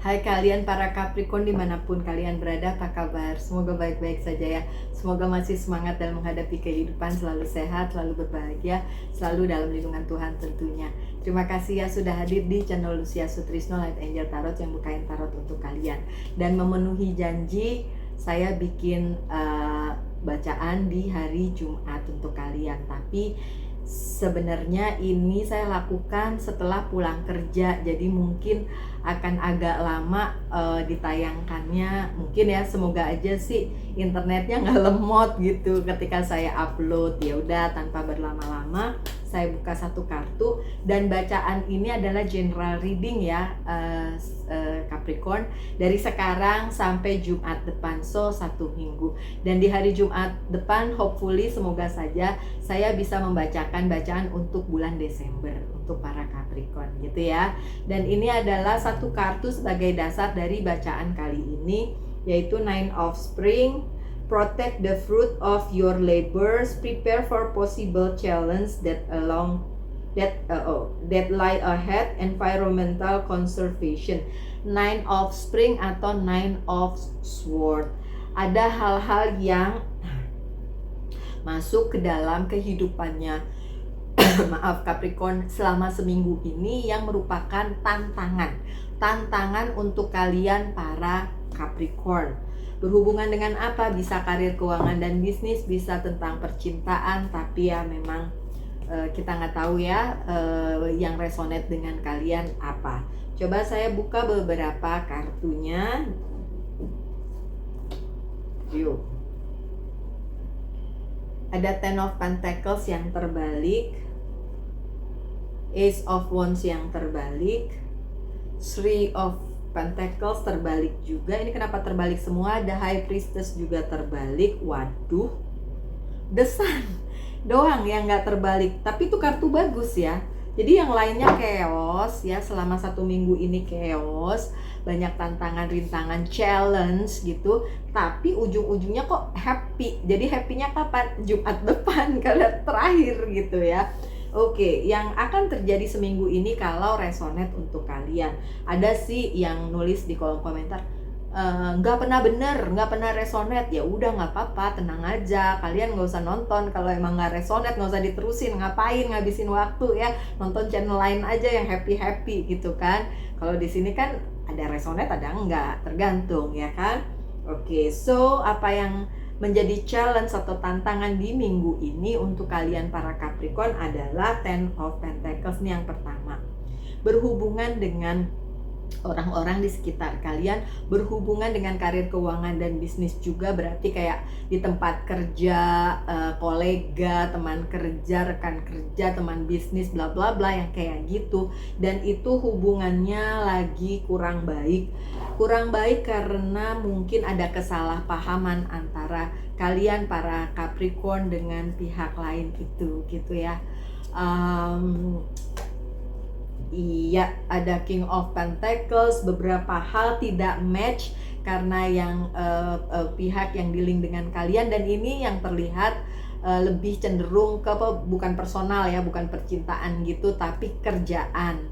Hai kalian para Capricorn dimanapun kalian berada, apa kabar? Semoga baik-baik saja ya. Semoga masih semangat dalam menghadapi kehidupan, selalu sehat, selalu berbahagia, selalu dalam lindungan Tuhan tentunya. Terima kasih ya sudah hadir di channel Lucia Sutrisno Light Angel Tarot yang bukain tarot untuk kalian. Dan memenuhi janji, saya bikin bacaan di hari Jumat untuk kalian. Tapi sebenarnya ini saya lakukan setelah pulang kerja, jadi mungkin akan agak lama ditayangkannya. Mungkin ya, semoga aja sih internetnya nggak lemot gitu ketika saya upload. Ya udah, tanpa berlama-lama saya buka satu kartu, dan bacaan ini adalah general reading ya, Capricorn, dari sekarang sampai Jumat depan, so 1 minggu. Dan di hari Jumat depan hopefully, semoga saja saya bisa membacakan bacaan untuk bulan Desember untuk para Capricorn gitu ya. Dan ini adalah satu kartu sebagai dasar dari bacaan kali ini, yaitu Nine of Spring. Protect the fruit of your labors. Prepare for possible challenge that lie ahead. Environmental conservation. Nine of Spring atau Nine of Sword. Ada hal-hal yang masuk ke dalam kehidupannya maaf Capricorn selama seminggu ini yang merupakan tantangan untuk kalian para Capricorn. Berhubungan dengan apa? Bisa karir, keuangan, dan bisnis, bisa tentang percintaan, tapi ya memang kita nggak tahu ya yang resonate dengan kalian apa. Coba saya buka beberapa kartunya. Yuk. Ada Ten of Pentacles yang terbalik, Ace of Wands yang terbalik, Three of Pentacles terbalik juga. Ini kenapa terbalik semua? Ada High Priestess juga terbalik. Waduh, The Sun doang yang nggak terbalik. Tapi itu kartu bagus ya. Jadi yang lainnya chaos ya, selama 1 minggu ini chaos, banyak tantangan, rintangan, challenge gitu. Tapi ujung-ujungnya kok happy. Jadi happy-nya kapan? Jumat depan, karena terakhir gitu ya. Oke, yang akan terjadi seminggu ini kalau resonate untuk kalian. Ada sih yang nulis di kolom komentar, nggak pernah bener, nggak pernah resonate. Ya udah, nggak apa-apa, tenang aja. Kalian nggak usah nonton kalau emang nggak resonate, nggak usah diterusin. Ngapain ngabisin waktu ya? Nonton channel lain aja yang happy gitu kan. Kalau di sini kan ada resonate, ada enggak, tergantung ya kan. Oke, so apa yang menjadi challenge atau tantangan di minggu ini untuk kalian para Capricorn adalah Ten of Pentacles nih yang pertama. Berhubungan dengan orang-orang di sekitar kalian, berhubungan dengan karir, keuangan, dan bisnis juga. Berarti kayak di tempat kerja, kolega, teman kerja, rekan kerja, teman bisnis, bla bla bla, yang kayak gitu. Dan itu hubungannya lagi kurang baik karena mungkin ada kesalahpahaman antara kalian para Capricorn dengan pihak lain itu gitu ya. Iya, ada King of Pentacles. Beberapa hal tidak match karena yang pihak yang dealing dengan kalian, dan ini yang terlihat lebih cenderung ke bukan personal ya, bukan percintaan gitu, tapi kerjaan,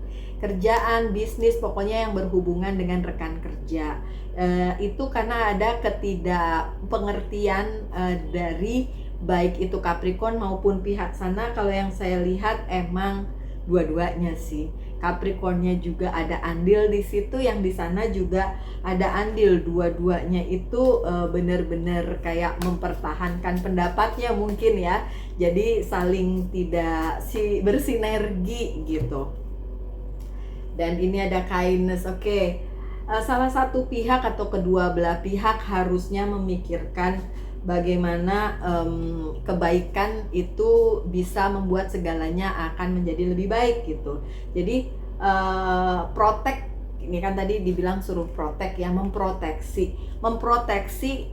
bisnis, pokoknya yang berhubungan dengan rekan kerja. Itu karena ada ketidakpengertian dari baik itu Capricorn maupun pihak sana. Kalau yang saya lihat emang dua-duanya sih. Capricornnya juga ada andil di situ, yang di sana juga ada andil. Dua-duanya itu benar-benar kayak mempertahankan pendapatnya mungkin ya. Jadi saling tidak bersinergi gitu. Dan ini ada kindness. Oke. Salah satu pihak atau kedua belah pihak harusnya memikirkan bagaimana kebaikan itu bisa membuat segalanya akan menjadi lebih baik gitu. Jadi protect, ini kan tadi dibilang suruh protect ya, memproteksi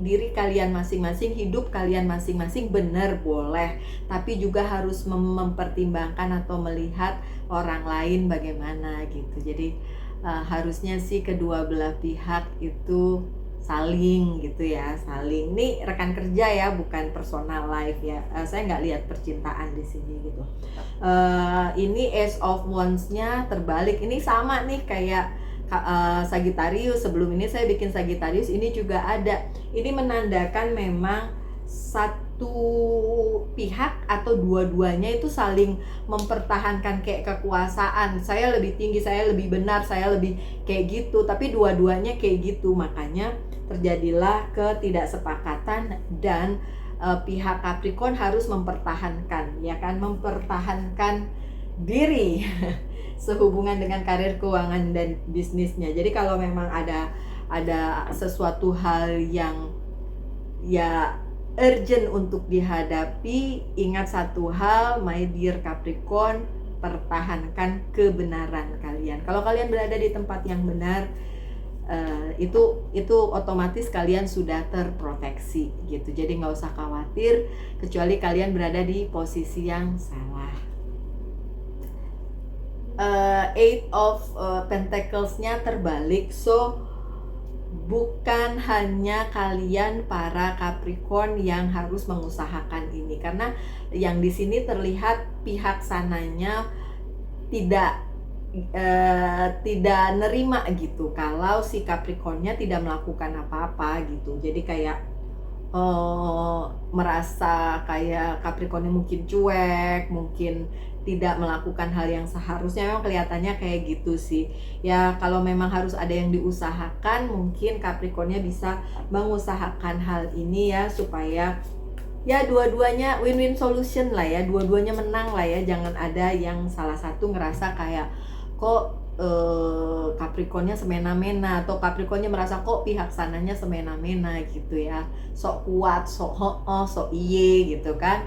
diri kalian masing-masing, hidup kalian masing-masing, benar boleh, tapi juga harus mempertimbangkan atau melihat orang lain bagaimana gitu. Jadi harusnya sih kedua belah pihak itu saling gitu ya, saling. Ini rekan kerja ya, bukan personal life ya. Saya nggak lihat percintaan di sini gitu. Ini Ace of Wands-nya terbalik. Ini sama nih kayak Sagittarius. Sebelum ini saya bikin Sagittarius, ini juga ada. Ini menandakan memang satu pihak atau dua-duanya itu saling mempertahankan kayak kekuasaan. Saya lebih tinggi, saya lebih benar, saya lebih kayak gitu. Tapi dua-duanya kayak gitu, makanya terjadilah ketidaksepakatan dan pihak Capricorn harus mempertahankan, ya kan, mempertahankan diri sehubungan dengan karir, keuangan, dan bisnisnya. Jadi kalau memang ada sesuatu hal yang ya urgent untuk dihadapi, ingat satu hal, my dear Capricorn, pertahankan kebenaran kalian. Kalau kalian berada di tempat yang benar, itu otomatis kalian sudah terproteksi gitu. Jadi nggak usah khawatir, kecuali kalian berada di posisi yang salah. Eight of Pentacles-nya terbalik, so bukan hanya kalian para Capricorn yang harus mengusahakan ini, karena yang di sini terlihat pihak sananya tidak nerima gitu kalau si Capricornnya tidak melakukan apa-apa gitu. Jadi kayak merasa kayak Capricornnya mungkin cuek, mungkin tidak melakukan hal yang seharusnya. Memang kelihatannya kayak gitu sih ya. Kalau memang harus ada yang diusahakan, mungkin Capricornnya bisa mengusahakan hal ini ya, supaya ya dua-duanya win-win solution lah ya, dua-duanya menang lah ya. Jangan ada yang salah satu ngerasa kayak kok Capricornnya semena-mena, atau Capricornnya merasa kok pihak sananya semena-mena gitu ya, sok kuat, sok sok iye gitu kan.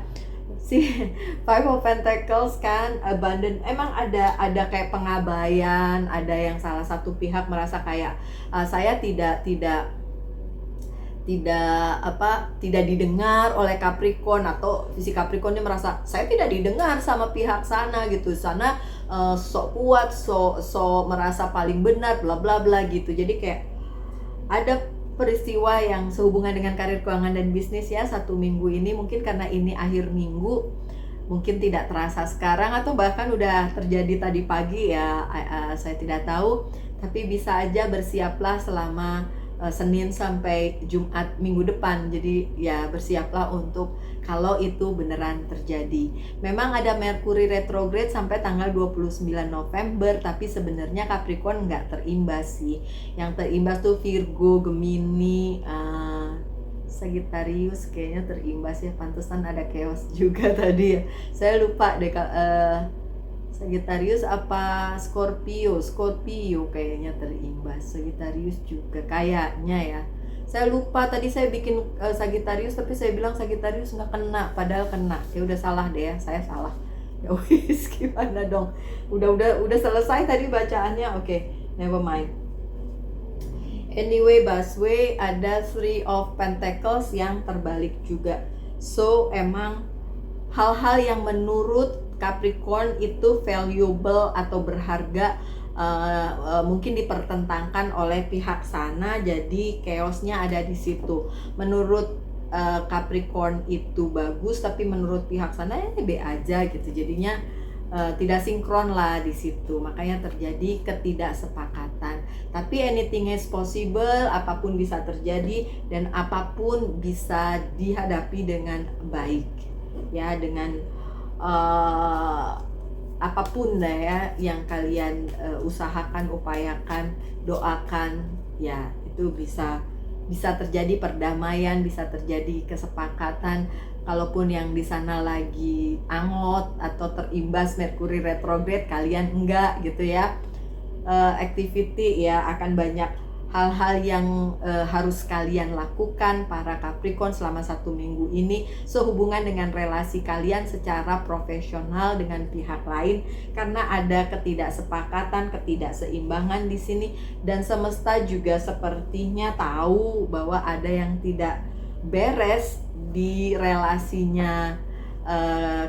Si Five of Pentacles kan abandon, emang ada kayak pengabaian, ada yang salah satu pihak merasa kayak saya tidak didengar oleh Capricorn, atau si Capricornnya merasa saya tidak didengar sama pihak sana gitu, sana sok kuat, sok merasa paling benar, bla bla bla gitu. Jadi kayak ada peristiwa yang sehubungan dengan karir, keuangan, dan bisnis ya satu minggu ini. Mungkin karena ini akhir minggu, mungkin tidak terasa sekarang, atau bahkan udah terjadi tadi pagi ya, saya tidak tahu. Tapi bisa aja bersiaplah selama Senin sampai Jumat minggu depan. Jadi ya bersiaplah untuk kalau itu beneran terjadi. Memang ada Mercury retrograde sampai tanggal 29 November, tapi sebenarnya Capricorn nggak terimbas sih. Yang terimbas tuh Virgo, Gemini, Sagittarius kayaknya terimbas ya. Pantesan ada chaos juga tadi ya. Saya lupa deh Sagittarius apa Scorpio kayaknya terimbas. Sagittarius juga kayaknya ya. Saya lupa, tadi saya bikin Sagittarius tapi saya bilang Sagittarius nggak kena, padahal kena. Ya udah salah deh ya, saya salah. Ya wis, gimana dong? Udah selesai tadi bacaannya. Oke, never mind. Anyway, Baswe ada Three of Pentacles yang terbalik juga. So emang hal-hal yang menurut Capricorn itu valuable atau berharga mungkin dipertentangkan oleh pihak sana, jadi chaosnya ada di situ. Menurut Capricorn itu bagus, tapi menurut pihak sana ya be aja gitu. Jadinya tidak sinkron lah di situ, makanya terjadi ketidaksepakatan. Tapi anything is possible, apapun bisa terjadi dan apapun bisa dihadapi dengan baik ya, dengan apapun lah ya yang kalian usahakan, upayakan, doakan ya, itu bisa terjadi perdamaian, bisa terjadi kesepakatan. Kalaupun yang di sana lagi angot atau terimbas Mercury retrograde, kalian enggak gitu ya. Activity ya, akan banyak hal-hal yang harus kalian lakukan para Capricorn selama satu minggu ini sehubungan dengan relasi kalian secara profesional dengan pihak lain, karena ada ketidaksepakatan, ketidakseimbangan di sini, dan semesta juga sepertinya tahu bahwa ada yang tidak beres di relasinya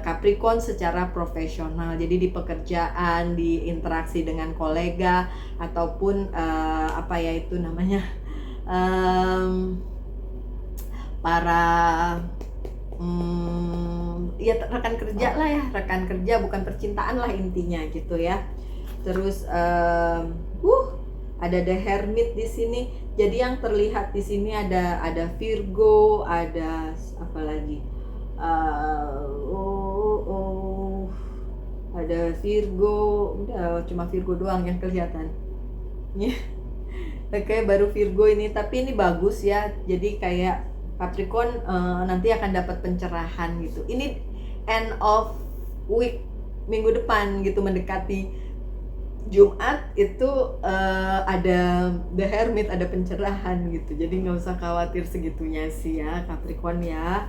Capricorn secara profesional. Jadi di pekerjaan, di interaksi dengan kolega, ataupun apa ya itu namanya, para ya rekan kerja lah ya, rekan kerja, bukan percintaan lah intinya gitu ya. Terus ada The Hermit di sini. Jadi yang terlihat di sini ada Virgo, ada apa lagi? Ada Virgo, udah cuma Virgo doang yang kelihatan. Oke, baru Virgo ini, tapi ini bagus ya. Jadi kayak Capricorn nanti akan dapat pencerahan gitu. Ini end of week, minggu depan gitu, mendekati Jumat itu ada The Hermit, ada pencerahan gitu. Jadi nggak usah khawatir segitunya sih ya Capricorn ya.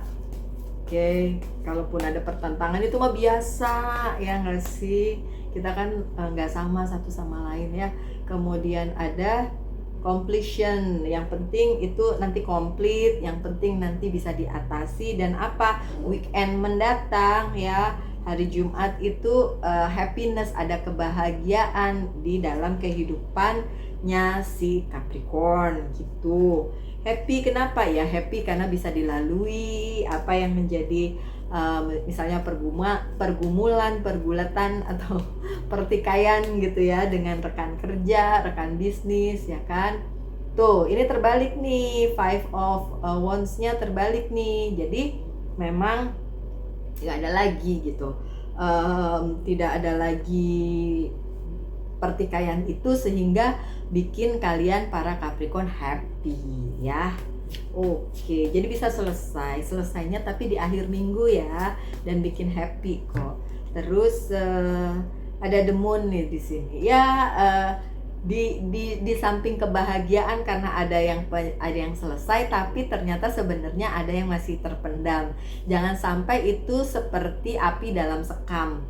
Oke, kalaupun ada pertentangan itu mah biasa ya nggak sih? Kita kan nggak sama satu sama lain ya. Kemudian ada completion, yang penting itu nanti komplit, yang penting nanti bisa diatasi. Dan apa, weekend mendatang ya, hari Jumat itu happiness, ada kebahagiaan di dalam kehidupannya si Capricorn gitu. Happy kenapa ya? Happy karena bisa dilalui apa yang menjadi misalnya pergumulan, pergulatan atau pertikaian gitu ya dengan rekan kerja, rekan bisnis ya kan. Tuh, ini terbalik nih, Five of Wands-nya terbalik nih. Jadi memang nggak ada lagi gitu, tidak ada lagi pertikaian itu, sehingga bikin kalian para Capricorn happy ya. Oke, jadi bisa selesainya tapi di akhir minggu ya, dan bikin happy kok. Terus ada The Moon nih di sini ya, di samping kebahagiaan karena ada yang selesai, tapi ternyata sebenarnya ada yang masih terpendam. Jangan sampai itu seperti api dalam sekam.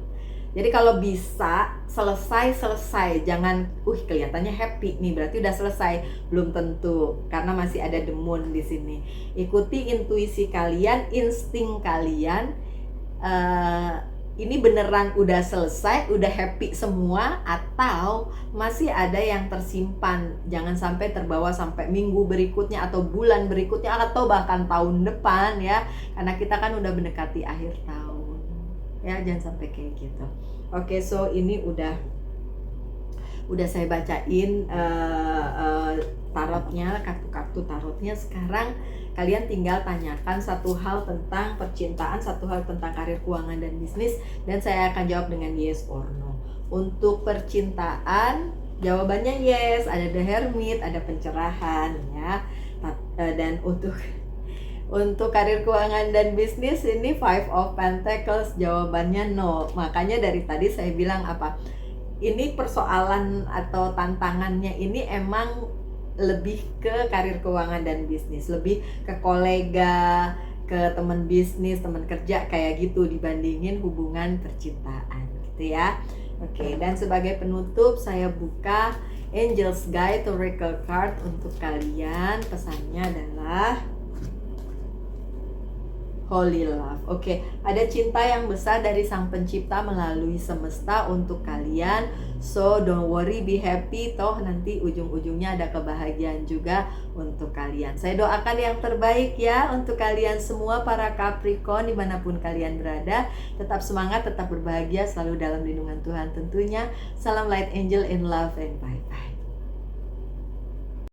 Jadi kalau bisa selesai, jangan kelihatannya happy nih berarti udah selesai, belum tentu, karena masih ada The Moon di sini. Ikuti intuisi kalian, insting kalian. Ini beneran udah selesai, udah happy semua, atau masih ada yang tersimpan. Jangan sampai terbawa sampai minggu berikutnya atau bulan berikutnya atau bahkan tahun depan ya, karena kita kan udah mendekati akhir tahun ya, jangan sampai kayak gitu. Oke, so ini udah saya bacain tarotnya, kartu-kartu tarotnya. Sekarang kalian tinggal tanyakan satu hal tentang percintaan, satu hal tentang karir, keuangan, dan bisnis, dan saya akan jawab dengan yes or no. Untuk percintaan jawabannya yes, ada The Hermit, ada pencerahan ya. Dan untuk karir, keuangan, dan bisnis ini Five of Pentacles, jawabannya no. Makanya dari tadi saya bilang apa, ini persoalan atau tantangannya ini emang lebih ke karir, keuangan, dan bisnis, lebih ke kolega, ke teman bisnis, teman kerja kayak gitu, dibandingin hubungan percintaan gitu ya. Oke, dan sebagai penutup saya buka Angel's Guide to Oracle Card untuk kalian. Pesannya adalah Holy Love. Oke, ada cinta yang besar dari Sang Pencipta melalui semesta untuk kalian. So don't worry, be happy. Toh nanti ujung-ujungnya ada kebahagiaan juga untuk kalian. Saya doakan yang terbaik ya untuk kalian semua para Capricorn dimanapun kalian berada. Tetap semangat, tetap berbahagia, selalu dalam lindungan Tuhan tentunya. Salam Light Angel in Love and bye-bye.